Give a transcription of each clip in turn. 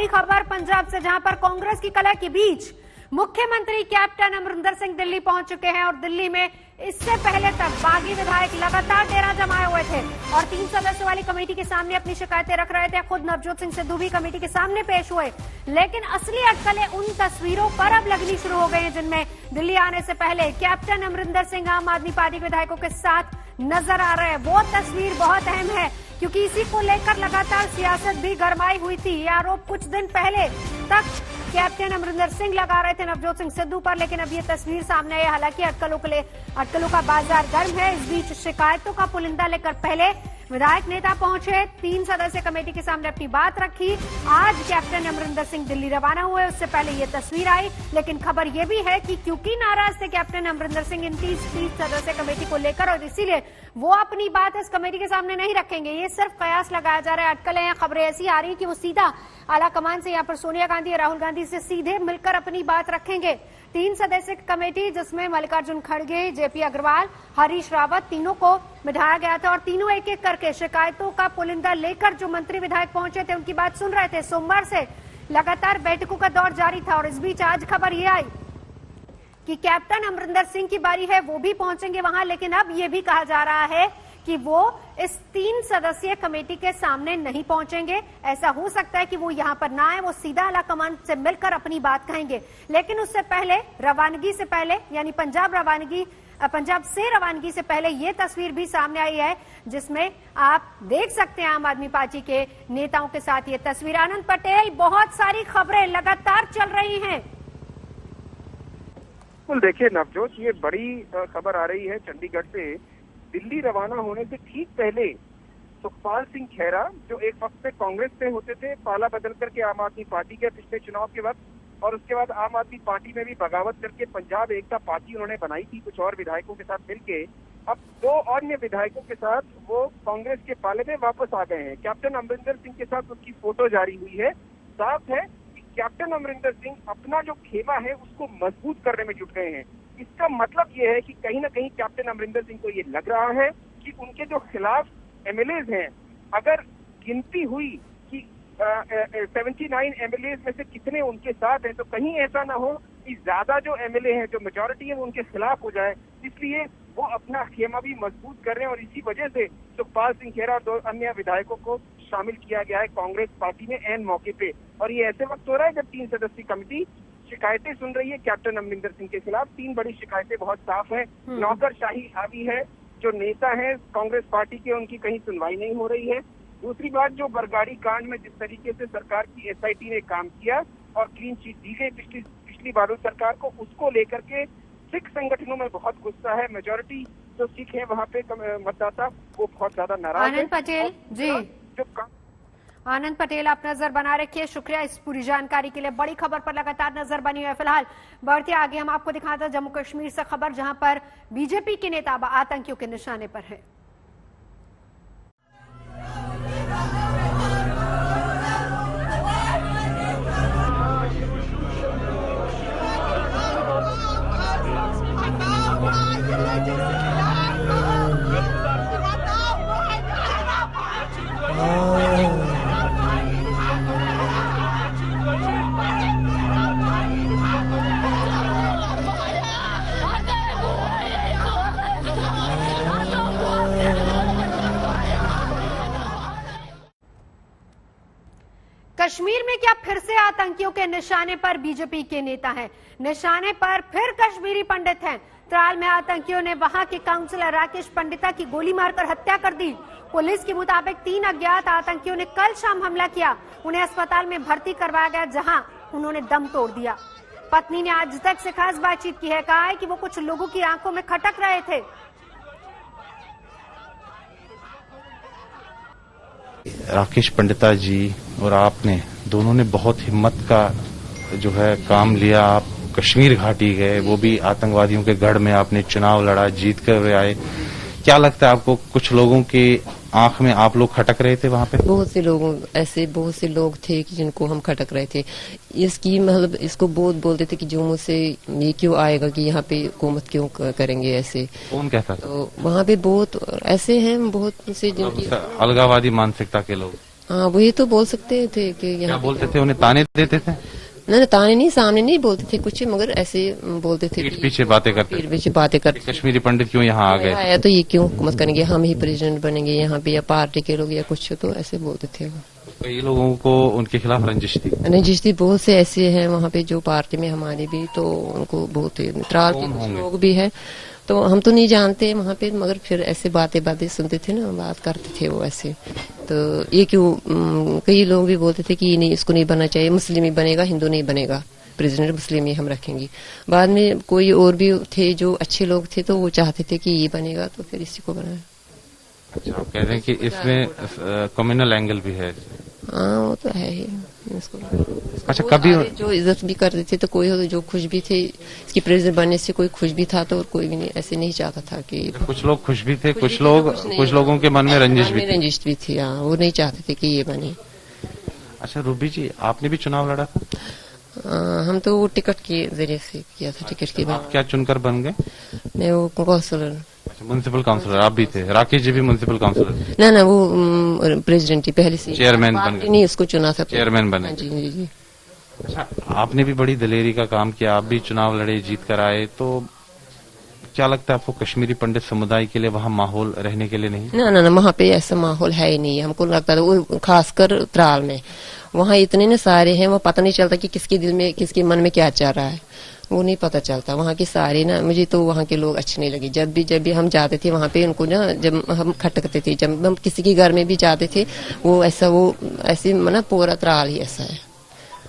बड़ी खबर पंजाब से, जहां पर कांग्रेस की कलह के बीच मुख्यमंत्री कैप्टन अमरिंदर सिंह दिल्ली पहुंच चुके हैं और दिल्ली में इससे पहले तक बागी विधायक लगातार डेरा जमाए हुए थे और 3 सदस्यों वाली कमेटी के सामने अपनी शिकायतें रख रहे थे। खुद नवजोत सिंह सिद्धू भी कमेटी के सामने पेश हुए, लेकिन असली अटकलें उन तस्वीरों पर अब लगनी शुरू हो गई हैं जिनमें दिल्ली आने से पहले कैप्टन अमरिंदर सिंह आम आदमी पार्टी के विधायकों के साथ नजर आ रहे हैं। वो तस्वीर बहुत अहम है क्योंकि इसी को लेकर लगातार सियासत भी गरमाई हुई थी। ये आरोप कुछ दिन पहले तक कैप्टन अमरिंदर सिंह लगा रहे थे नवजोत सिंह सिद्धू पर, लेकिन अब ये तस्वीर सामने आई। हालांकि अटकलों का बाजार गर्म है। इस बीच शिकायतों का पुलिंदा लेकर पहले विधायक नेता पहुंचे, 3 सदस्य कमेटी के सामने अपनी बात रखी। आज कैप्टन अमरिंदर सिंह दिल्ली रवाना हुए, उससे पहले ये तस्वीर आई। लेकिन खबर ये भी है कि क्योंकि नाराज थे कैप्टन अमरिंदर सिंह इन 30 सदस्य कमेटी को लेकर और इसीलिए वो अपनी बात इस कमेटी के सामने नहीं रखेंगे। ये सिर्फ कयास लगाया जा रहा है, अटकलें हैं। खबरें ऐसी आ रही कि वो सीधा आला कमान से यहाँ पर सोनिया गांधी और राहुल गांधी से सीधे मिलकर अपनी बात रखेंगे। 3 सदस्य कमेटी जिसमें मल्लिकार्जुन खड़गे, जेपी अग्रवाल, हरीश रावत, तीनों को बिठाया गया था और तीनों एक एक करके शिकायतों का पुलिंदा लेकर जो मंत्री विधायक पहुंचे थे उनकी बात सुन रहे थे। सोमवार से लगातार बैठकों का दौर जारी था और इस बीच आज खबर ये आई कि कैप्टन अमरिंदर सिंह की बारी है, वो भी पहुंचेंगे वहां। लेकिन अब ये भी कहा जा रहा है कि वो इस 3 सदस्यीय कमेटी के सामने नहीं पहुंचेंगे। ऐसा हो सकता है कि वो यहां पर ना आए, वो सीधा आला कमान से मिलकर अपनी बात कहेंगे। लेकिन उससे पहले रवानगी से पहले यानी पंजाब से रवानगी से पहले ये तस्वीर भी सामने आई है जिसमें आप देख सकते हैं आम आदमी पार्टी के नेताओं के साथ ये तस्वीर। आनंद पटेल, बहुत सारी खबरें लगातार चल रही हैं। देखिए नवजोत, ये बड़ी खबर आ रही है चंडीगढ़ से। दिल्ली रवाना होने से ठीक पहले सुखपाल सिंह खैरा, जो एक वक्त पे कांग्रेस से होते थे, पाला बदल करके आम आदमी पार्टी के पिछले चुनाव के वक्त, और उसके बाद आम आदमी पार्टी में भी बगावत करके पंजाब एकता पार्टी उन्होंने बनाई थी कुछ और विधायकों के साथ मिलके। अब 2 अन्य विधायकों के साथ वो कांग्रेस के पाले में वापस आ गए हैं। कैप्टन अमरिंदर सिंह के साथ उसकी फोटो जारी हुई है। साफ है कि कैप्टन अमरिंदर सिंह अपना जो खेमा है उसको मजबूत करने में जुट गए हैं। इसका मतलब ये है कि कहीं ना कहीं कैप्टन अमरिंदर सिंह को ये लग रहा है कि उनके जो खिलाफ एमएलएज हैं, अगर गिनती हुई कि 79 एमएलए में से कितने उनके साथ हैं, तो कहीं ऐसा ना हो कि ज्यादा जो एमएलए हैं, जो मेजॉरिटी है, वो उनके खिलाफ हो जाए। इसलिए वो अपना खेमा भी मजबूत कर रहे हैं और इसी वजह से सुखपाल सिंह खैरा और 2 अन्य विधायकों को शामिल किया गया है कांग्रेस पार्टी में ऐन मौके पे। और ये ऐसे वक्त हो रहा है जब 3 सदस्यीय कमेटी शिकायतें सुन रही है कैप्टन अमरिंदर सिंह के खिलाफ। 3 बड़ी शिकायतें बहुत साफ है। नौकरशाही हावी है, जो नेता हैं कांग्रेस पार्टी के उनकी कहीं सुनवाई नहीं हो रही है। दूसरी बात, जो बरगाड़ी कांड में जिस तरीके से सरकार की एसआईटी ने काम किया और क्लीन चिट दी गई पिछली बादल सरकार को, उसको लेकर के सिख संगठनों में बहुत गुस्सा है। मेजॉरिटी जो सिख है वहाँ पे मतदाता वो बहुत ज्यादा नाराज है। आनंद पटेल जी, आनंद पटेल आप नजर बना रखिए, शुक्रिया इस पूरी जानकारी के लिए। बड़ी खबर पर लगातार नजर बनी हुई है। फिलहाल बढ़ते आगे हम आपको दिखाते हैं जम्मू कश्मीर से खबर, जहां पर बीजेपी के नेता आतंकियों के निशाने पर है। कश्मीर में क्या फिर से आतंकियों के निशाने पर बीजेपी के नेता हैं? निशाने पर फिर कश्मीरी पंडित हैं। त्राल में आतंकियों ने वहां के काउंसलर राकेश पंडिता की गोली मारकर हत्या कर दी। पुलिस के मुताबिक 3 अज्ञात आतंकियों ने कल शाम हमला किया। उन्हें अस्पताल में भर्ती करवाया गया, जहां उन्होंने दम तोड़ दिया। पत्नी ने आज तक से खास बातचीत की है, कहा है कि वो कुछ लोगों की आंखों में खटक रहे थे। राकेश पंडिता जी और आपने दोनों ने बहुत हिम्मत का जो है काम लिया। आप कश्मीर घाटी गए, वो भी आतंकवादियों के गढ़ में आपने चुनाव लड़ा, जीत कर हुए आए। क्या लगता है आपको, कुछ लोगों की आंख में आप लोग खटक रहे थे वहाँ पे? बहुत से लोग थे कि जिनको हम खटक रहे थे। इसकी मतलब इसको बहुत बोलते थे कि जम्मू से ये क्यों आएगा, कि यहाँ पे हुकूमत क्यों करेंगे ऐसे। कौन कहता था? तो वहाँ पे बहुत ऐसे हैं, बहुत से जिनकी अलगावादी मानसिकता के लोग। हाँ वही तो बोल सकते थे कि क्या यहाँ बोलते थे, उन्हें ताने देते थे, ना ताने नहीं, सामने नहीं बोलते थे कुछ, मगर ऐसे बोलते थे पीठ पीछे बातें करते पीठ पीछे बातें थे, करते। कश्मीरी पंडित क्यों यहाँ आ गए? आया तो ये क्यों हुकूमत करेंगे, हम ही प्रेसिडेंट बनेंगे यहाँ पे, या पार्टी के लोग या कुछ, तो ऐसे बोलते थे वो। कई लोगों को उनके खिलाफ रंजिश थी। रंजिश थी, बहुत से ऐसे हैं वहाँ पे जो पार्टी में हमारे भी, तो उनको बहुत मित्राल के कुछ लोग भी हैं, तो हम तो नहीं जानते वहाँ पे, मगर फिर ऐसे बातें सुनते थे ना, बात करते थे वो ऐसे। तो ये क्यों, कई लोग भी बोलते थे कि नहीं इसको नहीं बनना चाहिए, मुस्लिम ही बनेगा, हिंदू नहीं बनेगा, प्रेसिडेंट मुस्लिम ही हम रखेंगे। बाद में कोई और भी थे जो अच्छे लोग थे, तो वो चाहते थे कि ये बनेगा, तो फिर इसी को बनाया। अच्छा, आप कह रहे हैं कि इसमें कम्युनल एंगल भी है? हाँ वो तो है ही इसको। अच्छा, कभी जो इज्जत भी करते थे, तो कोई हो जो खुश भी थे इसकी प्रेसिडेंट बनने से, कोई खुश भी था, तो और कोई भी नहीं ऐसे नहीं चाहता था कि, कुछ लोग खुश भी थे, कुछ लोगों के मन में रंजिश भी थी। रंजिश भी थी, हाँ वो नहीं चाहते थे कि ये बने। अच्छा रूबी जी, आपने भी चुनाव लड़ा था? हम तो वो टिकट के जरिए से किया था, टिकट के बाद। आप क्या चुनकर बन गए? मैं वो काउंसलर। अच्छा, म्युनिसिपल काउंसलर आप भी थे? राकेश जी भी म्युनिसिपल काउंसलर? ना वो प्रेसिडेंट ही पहले से, चेयरमैन बन गए? नहीं उसको चुना था, चेयरमैन बने? जी जी जी। अच्छा, आपने भी बड़ी दलेरी का काम किया, आप भी चुनाव लड़े, जीत कर आए, तो क्या लगता है आपको कश्मीरी पंडित समुदाय के लिए वहाँ माहौल रहने के लिए नहीं? ना वहाँ पे ऐसा माहौल है ही नहीं, हमको लगता था वो, खासकर त्राल में वहाँ इतने न सारे हैं, वो पता नहीं चलता कि किसके दिल में किसके मन में क्या चल रहा है, वो नहीं पता चलता। वहाँ के सारे ना, मुझे तो वहाँ के लोग अच्छे नहीं लगे। जब भी हम जाते थे वहाँ पे, उनको ना जब हम खटकते थे, जब हम किसी के घर में भी जाते थे, वो ऐसे ना पूरा त्राल ही ऐसा है।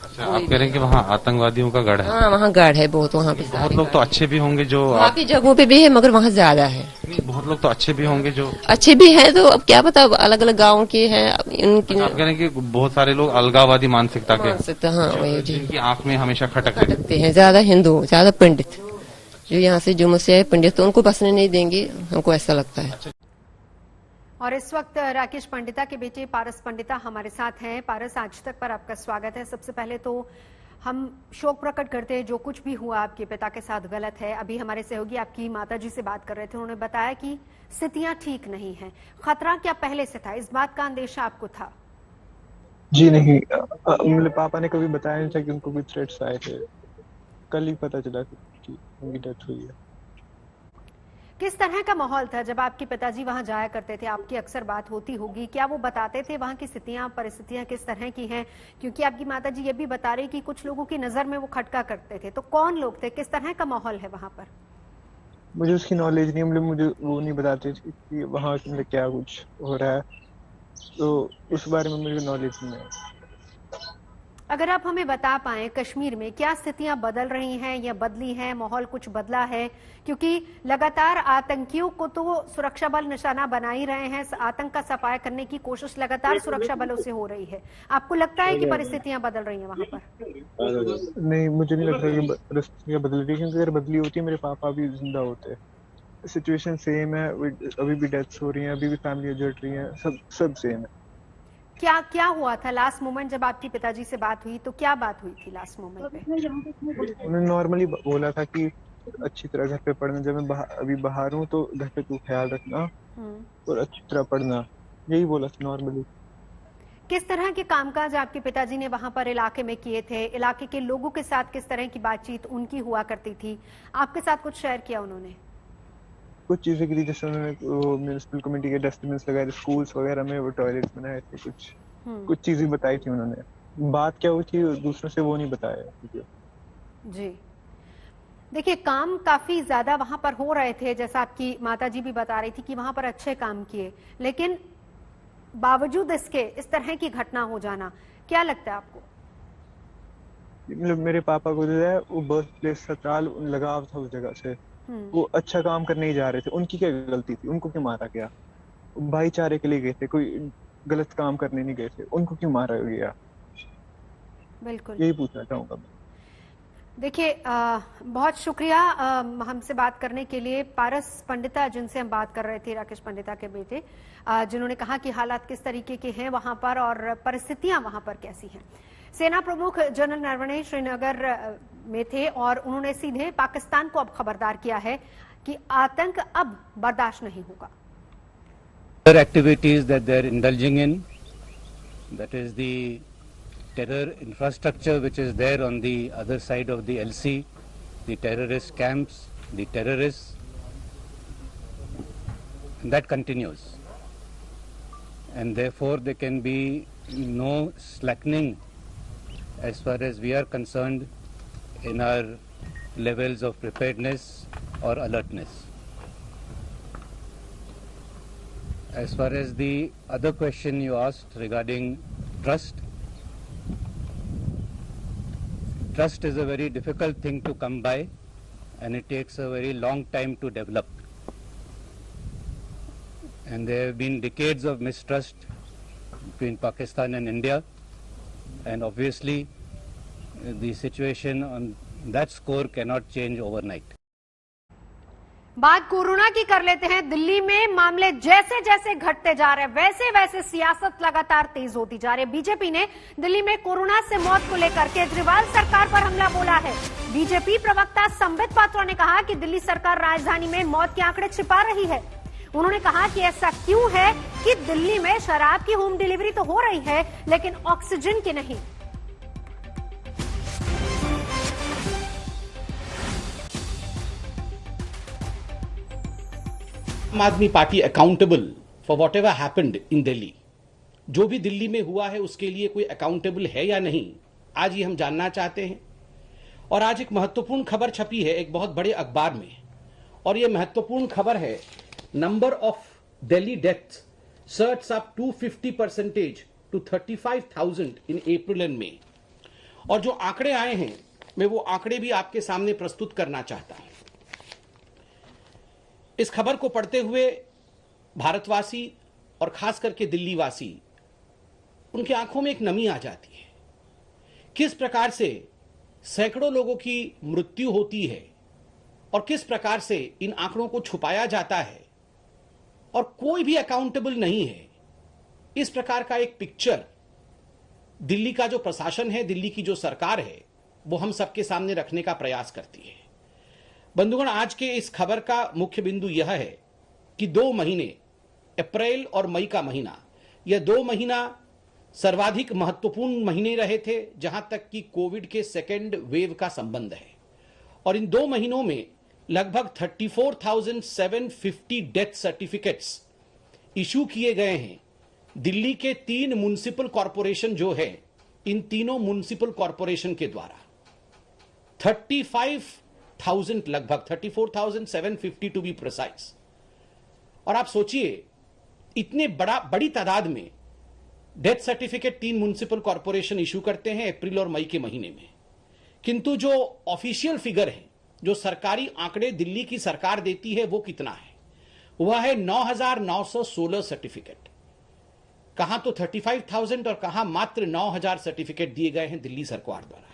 अच्छा, आप कह रहे हैं कि वहाँ आतंकवादियों का गढ़ है? हाँ वहाँ गढ़ है बहुत, वहाँ पे बहुत लोग तो अच्छे भी होंगे जो, बाकी जगहों पे भी है, मगर वहाँ ज्यादा है। बहुत लोग तो अच्छे भी होंगे जो, अच्छे भी हैं, तो अब क्या पता, अलग अलग गाँव के हैं उनकी। आप कह रहे हैं कि बहुत सारे लोग अलगाववादी मानसिकता के, हाँ वही जी, जिनकी आंख में हमेशा खटकते हैं, ज्यादा हिंदू, ज्यादा पंडित, जो यहाँ से जुम्मू से आए पंडित, तो उनको बसने नहीं देंगे, हमको ऐसा लगता है। और इस वक्त राकेश पंडिता के बेटे पारस पंडिता हमारे साथ हैं। पारस, आज तक पर आपका स्वागत है। सबसे पहले तो हम शोक प्रकट करते हैं, जो कुछ भी हुआ आपके पिता के साथ गलत है। अभी हमारे सहयोगी आपकी माताजी से बात कर रहे थे, उन्होंने बताया कि स्थितियां ठीक नहीं हैं। खतरा क्या पहले से था, इस बात का अंदेशा आपको था? जी नहीं, मेरे पापा ने कभी बताया नहीं था कि उनको कोई थ्रेट्स आए थे, कल ही पता चला कि उनकी डेथ हुई है। किस तरह का माहौल था जब आपके पिताजी वहां जाया करते थे? आपकी अक्सर बात होती होगी, क्या वो बताते थे वहां की स्थितियां परिस्थितियां किस तरह की हैं? क्योंकि आपकी माताजी ये भी बता रही कि कुछ लोगों की नजर में वो खटका करते थे, तो कौन लोग थे, किस तरह का माहौल है वहां पर? मुझे उसकी नॉलेज नहीं, मुझे वो नहीं बताते थे कि वहाँ में क्या कुछ हो रहा है, तो उस बारे में मुझे नॉलेज नहीं है। अगर आप हमें बता पाएं, कश्मीर में क्या स्थितियां बदल रही हैं या बदली हैं, माहौल कुछ बदला है? क्योंकि लगातार आतंकियों को तो सुरक्षा बल निशाना बना ही रहे हैं, आतंक का सफाया करने की कोशिश लगातार सुरक्षा बलों से हो रही है। आपको लगता है कि परिस्थितियां बदल रही हैं वहां पर? नहीं, मुझे नहीं लगता कि परिस्थितियां बदल रही, क्योंकि अगर बदली होती मेरे पापा भी जिंदा होते। सिचुएशन सेम है, अभी भी डेथ्स हो रही हैं, अभी भी फैमिली जट रही है, सब सेम है। क्या हुआ था लास्ट मोमेंट जब आपके पिताजी से बात हुई, तो क्या बात हुई थी लास्ट मोमेंट पे? उन्होंने नॉर्मली बोला था कि अच्छी तरह घर पे पढ़ना, जब मैं अभी बाहर हूँ तो घर पे तू ख्याल रखना और अच्छी तरह पढ़ना, यही बोला था नॉर्मली। किस तरह के कामकाज आपके पिताजी ने वहां पर इलाके में किए थे? इलाके के लोगों के साथ किस तरह की बातचीत उनकी हुआ करती थी? आपके साथ कुछ शेयर किया उन्होंने? कुछ चीजें की थी, जैसे उन्होंने म्युनिसिपल कमेटी के डस्टबिन लगाए थे, स्कूल्स वगैरह में वो टॉयलेट्स बनाए थे, कुछ चीजें बताई थी उन्होंने। बात क्या हुई थी दूसरों से वो नहीं बताया जी। देखिए, काम काफी ज्यादा वहां पर हो रहे थे, जैसा आपकी माताजी भी बता रही थी कि वहां पर अच्छे काम किए, लेकिन बावजूद इसके इस तरह की घटना हो जाना, क्या लगता है आपको? मतलब मेरे पापा को जो है वो बर्थ प्लेस सत्राल लगाव था उस जगह से, वो अच्छा काम करने ही जा रहे थे, उनकी क्या गलती थी, उनको क्यों मारा गया? भाईचारे के लिए गए थे, कोई गलत काम करने नहीं गए थे, उनको क्यों मारा गया? बिल्कुल, यही पूछना चाहूंगा मैं। देखिए, बहुत शुक्रिया हमसे बात करने के लिए। पारस पंडिता जिनसे हम बात कर रहे थे, राकेश पंडिता के बेटे, जिन्होंने कहा कि हालात किस तरीके के हैं वहां पर और परिस्थितियां वहां पर कैसी हैं। सेना प्रमुख जनरल नरवणे श्रीनगर में थे और उन्होंने सीधे पाकिस्तान को अब खबरदार किया है कि आतंक अब बर्दाश्त नहीं होगा। Other activities that they're indulging in, that is the terror infrastructure which is there on the other side of the LC, the terrorist camps, the terrorists, and that continues. And therefore there can be no slackening as far as we are concerned in our levels of preparedness or alertness. As far as the other question you asked regarding trust, trust is a very difficult thing to come by and it takes a very long time to develop. And there have been decades of mistrust between Pakistan and India, and obviously the situation on that score cannot change overnight. बात corona की कर लेते हैं। दिल्ली में मामले जैसे जैसे घटते जा रहे हैं वैसे वैसे सियासत लगातार तेज होती जा रही है। बीजेपी ने दिल्ली में कोरोना से मौत को लेकर केजरीवाल सरकार पर हमला बोला है। बीजेपी प्रवक्ता संबित पात्रा ने कहा कि दिल्ली सरकार राजधानी में मौत के आंकड़े छिपा रही है। उन्होंने कहा कि ऐसा क्यों है कि दिल्ली में शराब की होम डिलीवरी तो हो रही है लेकिन ऑक्सीजन की नहीं। आम आदमी party accountable for what ever happened in Delhi, जो भी दिल्ली में हुआ है उसके लिए कोई अकाउंटेबल है या नहीं, आज ये हम जानना चाहते हैं। और आज एक महत्वपूर्ण खबर छपी है एक बहुत बड़े अखबार में, और ये महत्वपूर्ण खबर है number of Delhi death certs up 250% to 35,000 in April and May. और जो आंकड़े आए हैं मैं वो आंकड़े भी आपके सामने प्रस्तुत करना चाहता हूं। इस खबर को पढ़ते हुए भारतवासी और खास करके दिल्ली वासी, उनकी आंखों में एक नमी आ जाती है। किस प्रकार से सैकड़ों लोगों की मृत्यु होती है और किस प्रकार से इन आंकड़ों को छुपाया जाता है और कोई भी अकाउंटेबल नहीं है। इस प्रकार का एक पिक्चर दिल्ली का जो प्रशासन है, दिल्ली की जो सरकार है, वो हम सबके सामने रखने का प्रयास करती है। बंधुगण, आज के इस खबर का मुख्य बिंदु यह है कि 2 महीने, अप्रैल और मई का महीना, यह 2 महीना सर्वाधिक महत्वपूर्ण महीने रहे थे जहां तक कि कोविड के सेकेंड वेव का संबंध है। और इन 2 महीनों में लगभग 34,750 डेथ सर्टिफिकेट्स इशू किए गए हैं दिल्ली के 3 म्युनिसिपल कॉरपोरेशन जो है, इन तीनों म्युनिसिपल कॉरपोरेशन के द्वारा 35,000, लगभग 34,750 टू बी प्रिसाइज। और आप सोचिए इतने बड़ी तादाद में death certificate 3 municipal corporation issue करते हैं अप्रैल और मई के महीने में, किंतु जो ऑफिशियल फिगर है, जो सरकारी आंकड़े दिल्ली की सरकार देती है, वो कितना है? वह है 9,916 सर्टिफिकेट। कहां तो 35,000 और कहां मात्र 9,000 सर्टिफिकेट दिए गए हैं दिल्ली सरकार द्वारा।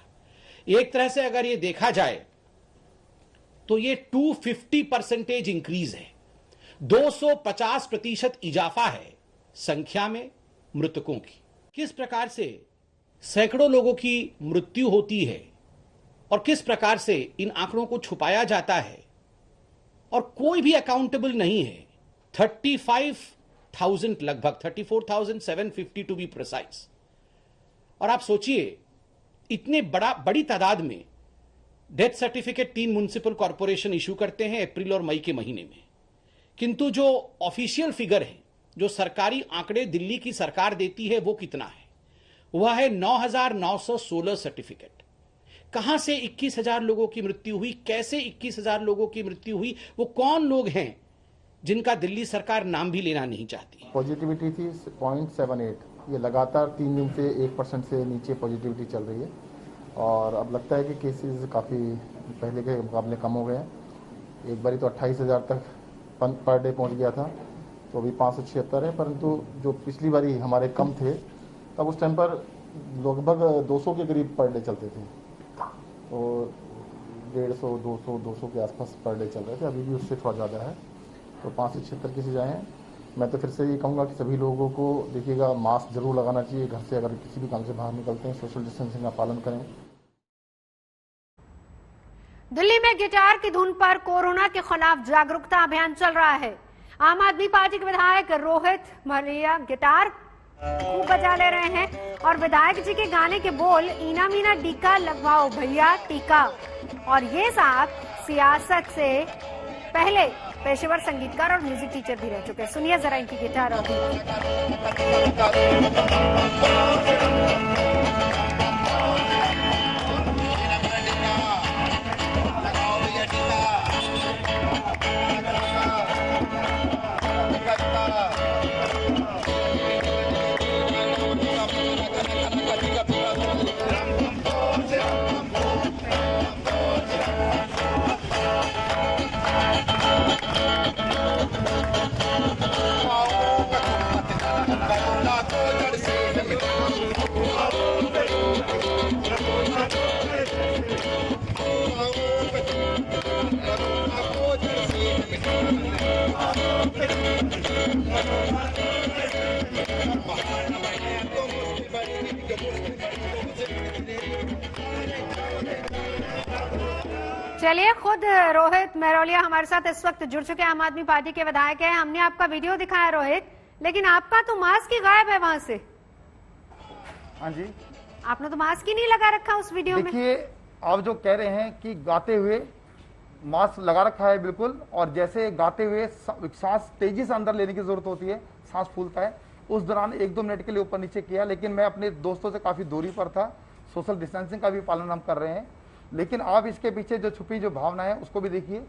एक तरह से अगर ये देखा जाए तो ये 250% इंक्रीज है, 250% इजाफा है संख्या में मृतकों की। किस प्रकार से सैकड़ों लोगों की मृत्यु होती है और किस प्रकार से इन आंकड़ों को छुपाया जाता है और कोई भी अकाउंटेबल नहीं है। 35,000, लगभग 34,750 टू बी प्रिसाइज। और आप सोचिए इतने बड़ी तादाद में death certificate 3 municipal corporation issue करते हैं अप्रैल और मई के महीने में, किंतु जो ऑफिशियल फिगर है, जो सरकारी आंकड़े दिल्ली की सरकार देती है, वो कितना है? वह है 9,916 सर्टिफिकेट। कहां से 21,000 लोगों की मृत्यु हुई? कैसे 21,000 लोगों की मृत्यु हुई? वो कौन लोग हैं जिनका दिल्ली सरकार नाम भी लेना नहीं चाहती? पॉजिटिविटी थी 0.78, ये लगातार 3 दिन से 1% से नीचे पॉजिटिविटी चल रही है और अब लगता है कि केसेस काफ़ी पहले के मुकाबले कम हो गए हैं। एक बारी तो 28,000 तक पर डे पहुंच गया था, तो अभी 576 है, परंतु जो पिछली बारी हमारे कम थे तब उस टाइम पर लगभग 200 के करीब पर डे चलते थे, तो 150, 200 के आसपास पर डे चल रहे थे। अभी भी उससे थोड़ा ज़्यादा है, तो 576 केसेज आए हैं। मैं तो फिर से ये कहूँगा कि सभी लोगों को देखिएगा मास्क जरूर लगाना चाहिए, घर से अगर किसी भी काम से बाहर निकलते हैं सोशल डिस्टेंसिंग का पालन करें। दिल्ली में गिटार की धुन पर कोरोना के खिलाफ जागरूकता अभियान चल रहा है। आम आदमी पार्टी के विधायक रोहित महलिया गिटार खूब बजा ले रहे हैं और विधायक जी के गाने के बोल इना मीना टीका लगवाओ भैया टीका। और ये साहब सियासत से पहले पेशेवर संगीतकार और म्यूजिक टीचर भी रह चुके हैं। सुनिए जरा इनकी गिटार और चलिए, खुद रोहित मेहरोलिया हमारे साथ इस वक्त जुड़ चुके हैं, आम आदमी पार्टी के विधायक हैं। हमने आपका वीडियो दिखाया रोहित, लेकिन आपका तो मास्क ही गायब है वहां से। हाँ जी, आपने तो मास्क ही नहीं लगा रखा उस वीडियो में। देखिए, आप जो कह रहे हैं कि गाते हुए मास्क लगा रखा है बिल्कुल, और जैसे गाते हुए सांस तेजी से अंदर लेने की जरूरत होती है, सांस फूलता है, उस दौरान 1-2 मिनट के लिए ऊपर नीचे किया। लेकिन मैं अपने दोस्तों से काफी दूरी पर था, सोशल डिस्टेंसिंग का भी पालन हम कर रहे हैं। लेकिन आप इसके पीछे जो छुपी जो भावना है उसको भी देखिए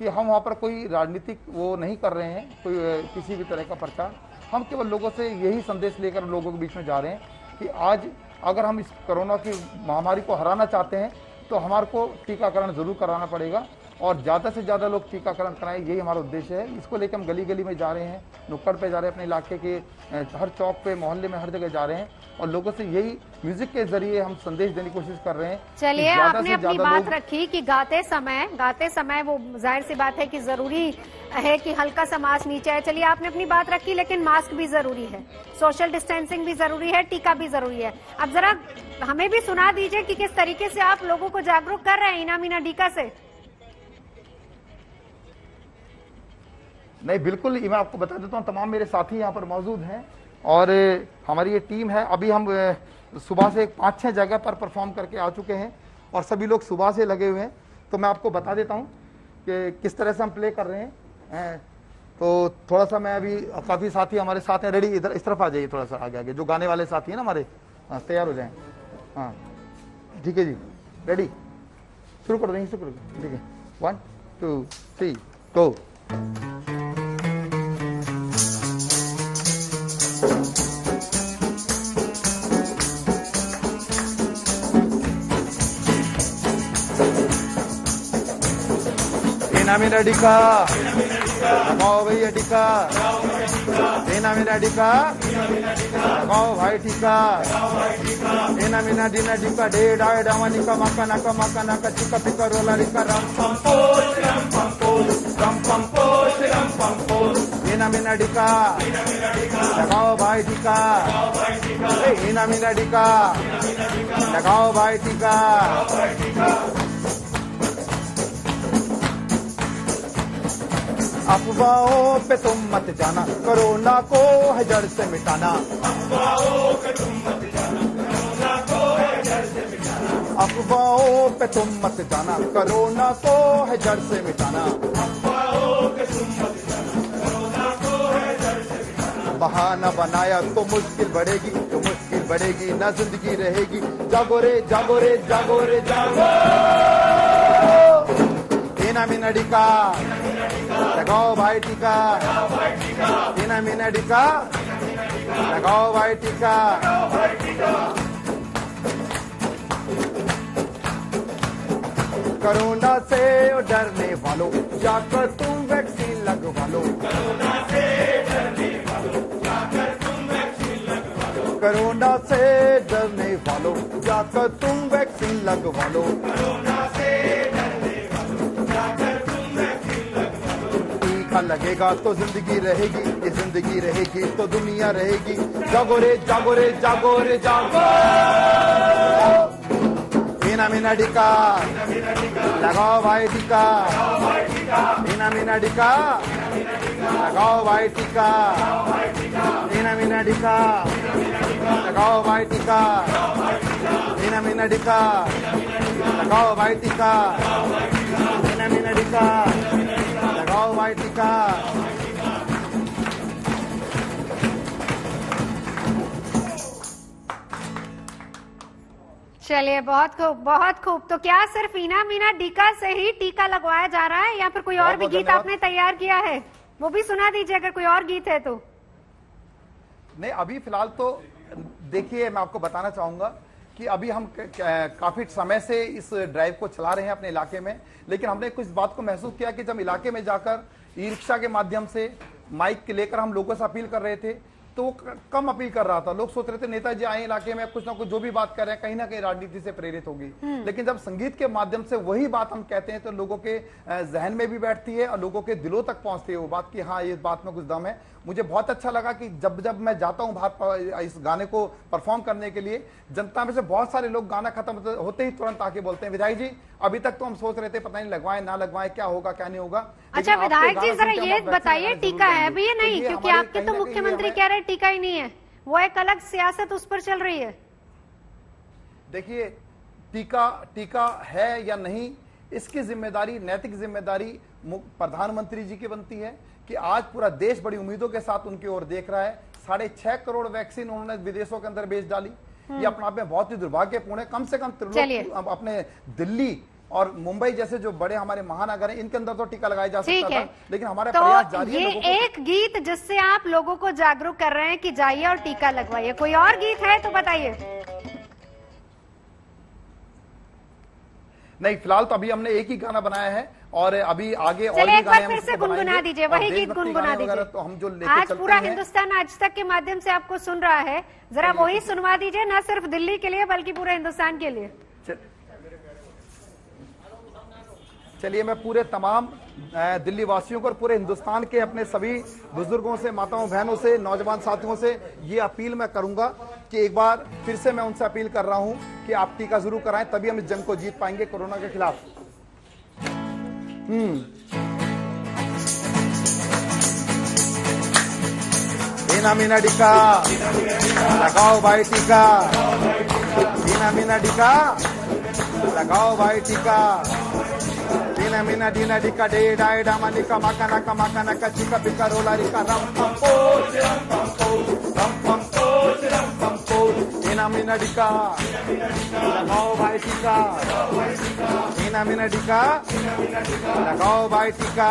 कि हम वहाँ पर कोई राजनीतिक वो नहीं कर रहे हैं, कोई किसी भी तरह का प्रचार। हम केवल लोगों से यही संदेश लेकर लोगों के बीच में जा रहे हैं कि आज अगर हम इस कोरोना की महामारी को हराना चाहते हैं तो हमारे को टीकाकरण जरूर कराना पड़ेगा, और ज़्यादा से ज़्यादा लोग टीकाकरण कराएं, यही हमारा उद्देश्य है। इसको लेकर हम गली गली में जा रहे हैं, नुक्कड़ पे जा रहे हैं, अपने इलाके के हर चौक पे, मोहल्ले में, हर जगह जा रहे हैं, और लोगों से यही म्यूजिक के जरिए हम संदेश देने की कोशिश कर रहे हैं। चलिए, आपने अपनी बात रखी कि गाते समय वो जाहिर सी बात है कि जरूरी है कि हल्का सा मास्क नीचे है। चलिए, आपने अपनी बात रखी, लेकिन मास्क भी जरूरी है, सोशल डिस्टेंसिंग भी जरूरी है, टीका भी जरूरी है। अब जरा हमें भी सुना दीजिए कि किस तरीके से आप लोगों को जागरूक कर रहे हैं इना मीना टीका से। नहीं, बिल्कुल, मैं आपको बता देता हूँ, तमाम मेरे साथी यहाँ पर मौजूद हैं और हमारी ये टीम है। अभी हम सुबह से 5-6 जगह पर परफॉर्म करके आ चुके हैं और सभी लोग सुबह से लगे हुए हैं। तो मैं आपको बता देता हूँ कि किस तरह से हम प्ले कर रहे हैं। तो थोड़ा सा मैं अभी, काफ़ी साथी हमारे साथ हैं, रेडी, इधर इस तरफ आ जाइए, थोड़ा सा आगे आगे, जो गाने वाले साथी हैं ना हमारे, हाँ तैयार हो जाएं। हाँ ठीक है जी, रेडी, शुरू कर देंगे, शुरू कर, ठीक है, 1 2 3 गो। इना मीना टीका लगाओ भैया टीका, इना मीना टीका लगाओ भाई टीका, इना मीना डीना टीका डे डाय डावानी का माका नाका माका नाका चिका पिका रोला रिका रम पम पोच रम पम पोच रम पम पोच। इना मीना टीका लगाओ भाई टीका, इना मीना टीका लगाओ भाई टीका। अफवाहों पे तुम मत जाना, कोरोना को है जड़ से मिटाना। अफवाहों पे तुम मत जाना, कोरोना को है जड़ से मिटाना। अफवाहों पे तुम मत जाना, कोरोना को है जड़ से मिटाना। अफवाहों पे तुम मत जाना, कोरोना को है जड़ से मिटाना। बहाना बनाया तो मुश्किल बढ़ेगी, तो मुश्किल बढ़ेगी ना जिंदगी रहेगी। जागो रे जागो रे जागो रे जागो, इना मीना टीका लगाओ भाई टीका, इना मीना टीका लगाओ भाई टीका। कोरोना से डरने वालों जाकर तुम वैक्सीन लगवा लो। कोरोना से डरने वालों जाकर तुम वैक्सीन लगवा लो। कोरोना से डरने वालों जाकर तुम वैक्सीन लगवा लो। कोरोना से डरने वालों जाकर तुम वैक्सीन लगवा लो। टीका लगेगा तो जिंदगी रहेगी, ये जिंदगी रहेगी तो दुनिया रहेगी। जागो रे जागो रे जागो रे जागो, इना मीना टीका लगाओ भाई टीका, इना मीना टीका लगाओ भाई टीका, इना मीना टीका। लगाओ भाई टीका, मीना मीना टीका, लगाओ भाई टीका, मीना मीना टीका, लगाओ भाई टीका। चलिए, बहुत खूब, बहुत खूब। तो क्या सिर्फ ईना मीना टीका से ही टीका लगवाया जा रहा है या फिर कोई और भी गीत आपने तैयार किया है? वो भी सुना दीजिए अगर कोई और गीत है तो। नहीं, अभी फिलहाल तो देखिए, मैं आपको बताना चाहूंगा कि अभी हम काफी समय से इस ड्राइव को चला रहे हैं अपने इलाके में, लेकिन हमने कुछ बात को महसूस किया कि जब इलाके में जाकर ई रिक्शा के माध्यम से माइक लेकर हम लोगों से अपील कर रहे थे तो वो कम अपील कर रहा था। लोग सोच रहे थे नेताजी आए इलाके में, कुछ ना कुछ जो भी बात कर रहे हैं कहीं ना कहीं राजनीति से प्रेरित होगी, लेकिन जब संगीत के माध्यम से वही बात हम कहते हैं तो लोगों के जहन में भी बैठती है और लोगों के दिलों तक पहुंचती है वो बात कि हाँ, ये बात में कुछ दम है। मुझे बहुत अच्छा लगा कि जब जब मैं जाता हूं बाहर इस गाने को परफॉर्म करने के लिए, जनता में से बहुत सारे लोग गाना खत्म होते ही तुरंत आके बोलते हैं, विधायक जी अभी तक तो हम सोच रहे थे पता नहीं लगवाएं ना लगवाएं, क्या होगा क्या नहीं होगा। अच्छा विधायक जी, जरा ये बताइए, टीका है अभी ये नहीं? क्योंकि आपके तो मुख्यमंत्री कह रहे टीका ही नहीं है, वो एक अलग सियासत उस पर चल रही है। देखिए, टीका है या नहीं, इसकी जिम्मेदारी, नैतिक जिम्मेदारी प्रधानमंत्री जी की बनती है कि आज पूरा देश बड़ी उम्मीदों के साथ उनकी ओर देख रहा है। 6.5 करोड़ वैक्सीन उन्होंने विदेशों के अंदर बेच डाली। ये अपने आप में बहुत ही दुर्भाग्यपूर्ण है। कम से कम त्रिलोक अपने दिल्ली और मुंबई जैसे जो बड़े हमारे महानगर हैं, इनके अंदर तो टीका लगाया जा सकता था, लेकिन हमारे प्रयास जारी है। ये एक गीत जिससे आप लोगों को जागरूक कर रहे हैं कि जाइए और टीका लगवाइए, कोई और गीत है तो बताइए। नहीं, फिलहाल तो अभी हमने एक ही गाना बनाया है और अभी आगे और भी गाने फिर से गुनगुना दीजिए, वही गीत गुनगुना दीजिए। तो हम जो लेके आज पूरा हिंदुस्तान आज तक के माध्यम से आपको सुन रहा है, जरा वही सुनवा दीजिए, न सिर्फ दिल्ली के लिए बल्कि पूरे हिंदुस्तान के लिए। चलिए, मैं पूरे तमाम दिल्ली वासियों को और पूरे हिंदुस्तान के अपने सभी बुजुर्गों से, माताओं बहनों से, नौजवान साथियों से ये अपील मैं करूंगा कि एक बार फिर से मैं उनसे अपील कर रहा हूं कि आप टीका जरूर कराएं, तभी हम इस जंग को जीत पाएंगे कोरोना के खिलाफ। मीना मीना टीका लगाओ भाई टीका, मीना मीना टीका लगाओ भाई टीका, मीना मीना डीना टीका डे डाई डामा निका माकाना का माकाना का चिका पिका रोला रिका रम पम पोच रम पम पोच रम पम पोच रम पम पोच। मीना मीना टीका लगाओ भाई टीका, मीना मीना टीका लगाओ भाई टीका।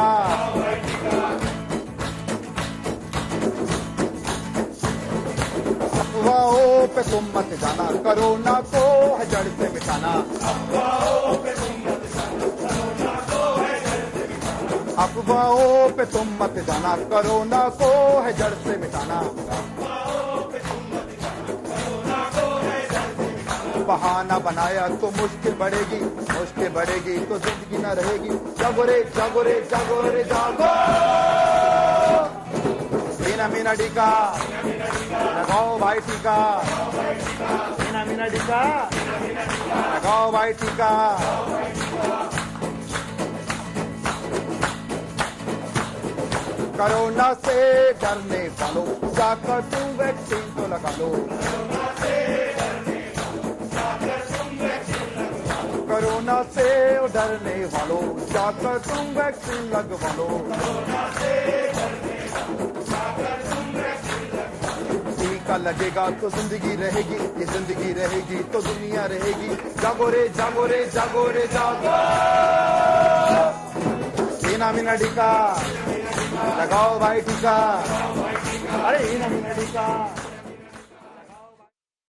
अफवाहों पे तुम मत जाना, कोरोना को है जड़ से मिटाना। अफवाहों पे तुम मत जाना, कोरोना को है जड़ से मिटाना। बहाना बनाया तो मुश्किल बढ़ेगी, मुश्किल बढ़ेगी तो जिंदगी न रहेगी। जागो रे जागो रे जागो रे जागो, मीना मीना टीका लगाओ भाई टीका, मीना मीना टीका लगाओ भाई टीका। कोरोना से डरने वालों जाकर तुम वैक्सीन तो लगा लो। कोरोना से डरने वालों जाकर तुम वैक्सीन लगवा लो। टीका लगेगा तो जिंदगी रहेगी, ये जिंदगी रहेगी तो दुनिया रहेगी। जागो रे जागो रे जागो रे जागो, मीना मीना टीका लगाओ भाई टीका, अरे मीना मीना टीका।